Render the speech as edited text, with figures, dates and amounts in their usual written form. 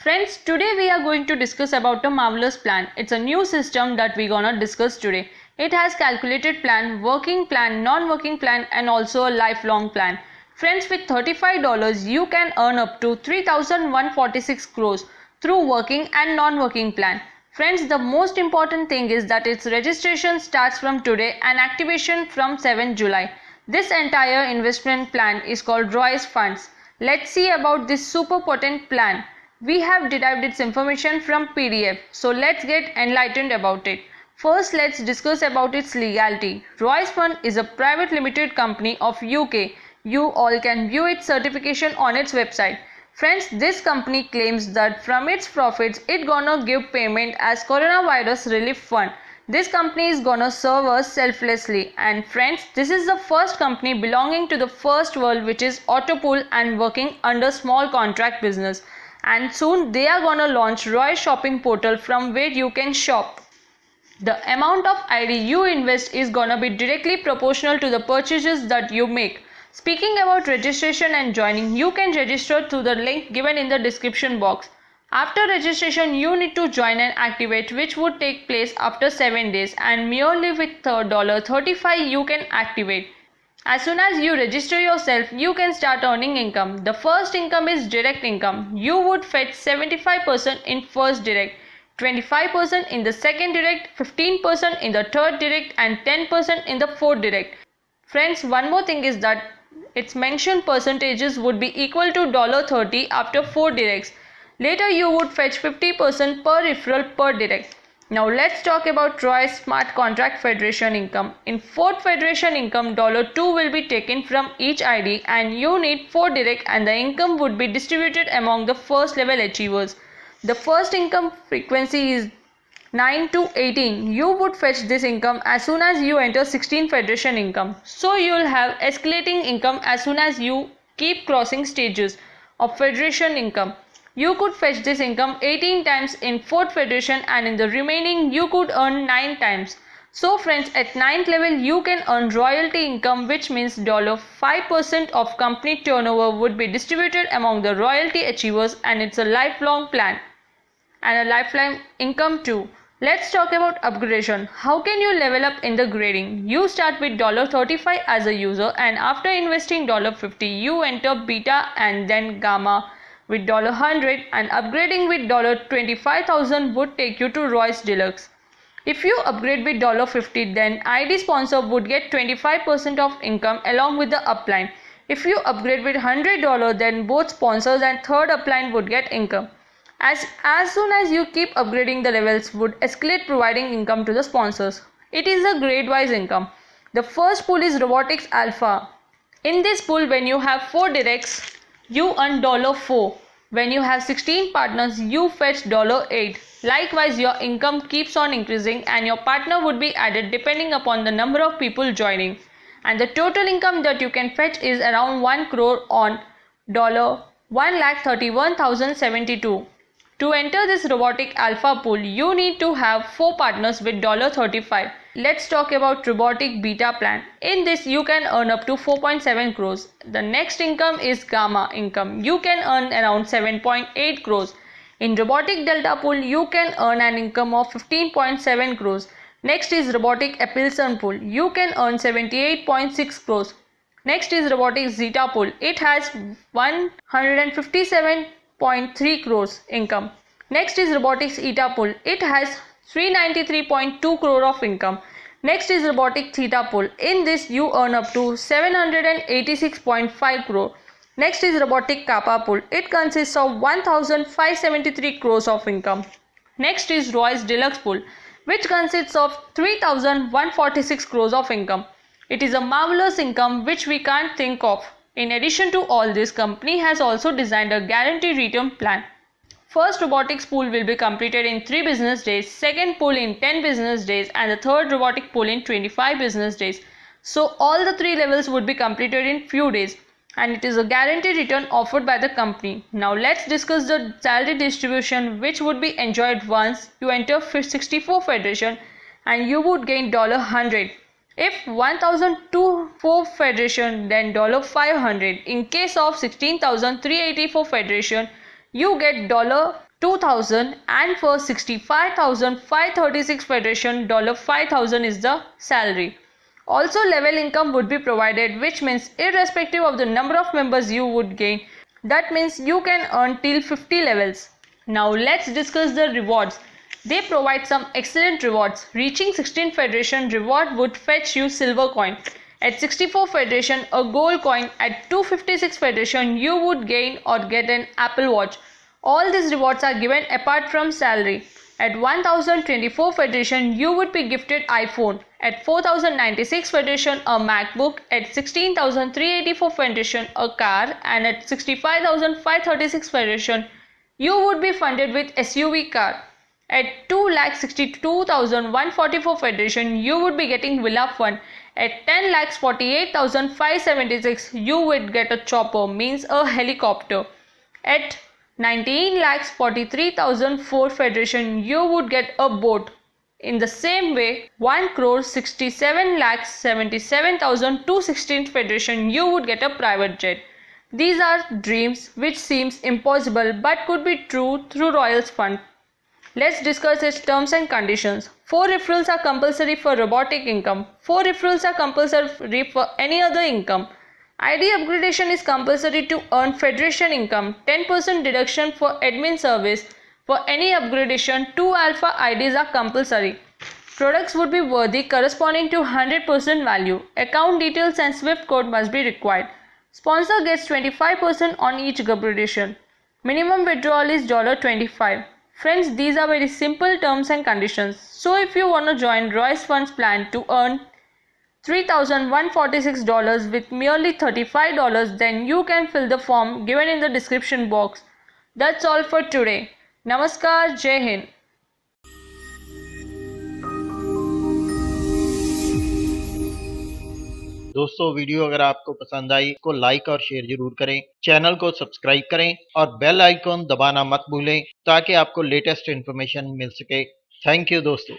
Friends, today we are going to discuss about a marvelous plan. It's a new system that we're gonna discuss today. It has calculated plan, working plan, non-working plan and also a lifelong plan. Friends, with $35 you can earn up to 3,146 crores through working and non-working plan. Friends, the most important thing is that its registration starts from today and activation from 7 July. This entire investment plan is called Royce Funds. Let's see about this super potent plan. We have derived its information from PDF, so let's get enlightened about it. First, let's discuss about its legality. Royce Fund is a private limited company of UK. You all can view its certification on its website. Friends, this company claims that from its profits, it gonna give payment as coronavirus relief fund. This company is gonna serve us selflessly. And friends, this is the first company belonging to the first world which is Autopool and working under small contract business. And soon they are gonna launch Royce shopping portal from where you can shop. The amount of ID you invest is gonna be directly proportional to the purchases that you make. Speaking about registration and joining, you can register through the link given in the description box. After registration, you need to join and activate, which would take place after 7 days, and merely with $35 you can activate. As soon as you register yourself, you can start earning income. The first income is direct income. You would fetch 75% in first direct, 25% in the second direct, 15% in the third direct and 10% in the fourth direct. Friends, one more thing is that its mentioned percentages would be equal to $30 after 4 directs. Later you would fetch 50% per referral per direct. Now let's talk about Royce Smart Contract Federation income. In fourth federation income, $2 will be taken from each ID and you need 4 direct and the income would be distributed among the first level achievers. The first income frequency is 9 to 18. You would fetch this income as soon as you enter 16 federation income. So you will have escalating income as soon as you keep crossing stages of federation income. You could fetch this income 18 times in 4th federation and in the remaining you could earn 9 times. So friends, at 9th level you can earn royalty income, which means 5% of company turnover would be distributed among the royalty achievers, and it's a lifelong plan and a lifelong income too. Let's talk about upgradation. How can you level up in the grading? You start with $35 as a user and after investing $50 you enter beta and then gamma with $100 and upgrading with $25,000 would take you to Royce Deluxe. If you upgrade with $50 then ID sponsor would get 25% of income along with the upline. If you upgrade with $100 then both sponsors and third upline would get income. As soon as you keep upgrading, the levels would escalate, providing income to the sponsors. It is a grade-wise income. The first pool is Robotics Alpha. In this pool, when you have 4 directs, you earn $4. When you have 16 partners, you fetch $8. Likewise, your income keeps on increasing and your partner would be added depending upon the number of people joining. And the total income that you can fetch is around 1 crore on $1,31,072. To enter this Robotic Alpha pool, you need to have 4 partners with $35. Let's talk about Robotic Beta plan. In this, you can earn up to 4.7 crores. The next income is Gamma income. You can earn around 7.8 crores. In Robotic Delta pool, you can earn an income of 15.7 crores. Next is Robotic Epsilon pool. You can earn 78.6 crores. Next is Robotic Zeta pool. It has 157.3 crores income. Next is Robotics Eta pool. It has 393.2 crore of income. Next is Robotic Theta pool. In this you earn up to 786.5 crore. Next is Robotic Kappa pool. It consists of 1573 crores of income. Next is Royce Deluxe pool, which consists of 3146 crores of income. It is a marvelous income which we can't think of. In addition to all this, company has also designed a guaranteed return plan. First robotics pool will be completed in 3 business days, second pool in 10 business days and the third robotic pool in 25 business days. So all the 3 levels would be completed in few days and it is a guaranteed return offered by the company. Now let's discuss the salary distribution, which would be enjoyed once you enter 64 federation and you would gain $100. If 1024 federation, then $500. In case of 16,384 federation, you get $2,000, and for 65,536 Federation $5,000 is the salary. Also, level income would be provided, which means irrespective of the number of members you would gain, that means you can earn till 50 levels. Now let's discuss the rewards. They provide some excellent rewards. Reaching 16 Federation reward would fetch you silver coin. At 64 Federation, a gold coin. At 256 Federation, you would gain or get an Apple Watch. All these rewards are given apart from salary. At 1024 Federation, you would be gifted iPhone. At 4096 Federation, a MacBook. At 16384 Federation, a car. And at 65,536 Federation, you would be funded with SUV car. At 2,62,144 Federation, you would be getting Villa Fund. At 10,48,576, you would get a chopper, means a helicopter. At 19,43,004 Federation, you would get a boat. In the same way, 1,67,77,216 Federation, you would get a private jet. These are dreams which seems impossible but could be true through Royals Fund. Let's discuss its terms and conditions. 4 referrals are compulsory for robotic income. 4 referrals are compulsory for any other income. ID upgradation is compulsory to earn Federation income. 10% deduction for admin service. For any upgradation, 2 alpha IDs are compulsory. Products would be worthy corresponding to 100% value. Account details and SWIFT code must be required. Sponsor gets 25% on each upgradation. Minimum withdrawal is $25. Friends, these are very simple terms and conditions. So if you want to join Royals Fund's plan to earn $3,146 with merely $35, then you can fill the form given in the description box. That's all for today. Namaskar, Jai Hind. दोस्तों video अगर आपको पसंद आई तो like और share जरूर करें, channel को subscribe करें और बेल आइकॉन दबाना मत भूलें ताकि आपको लेटेस्ट इन्फॉर्मेशन मिल सके। थैंक यू दोस्तों।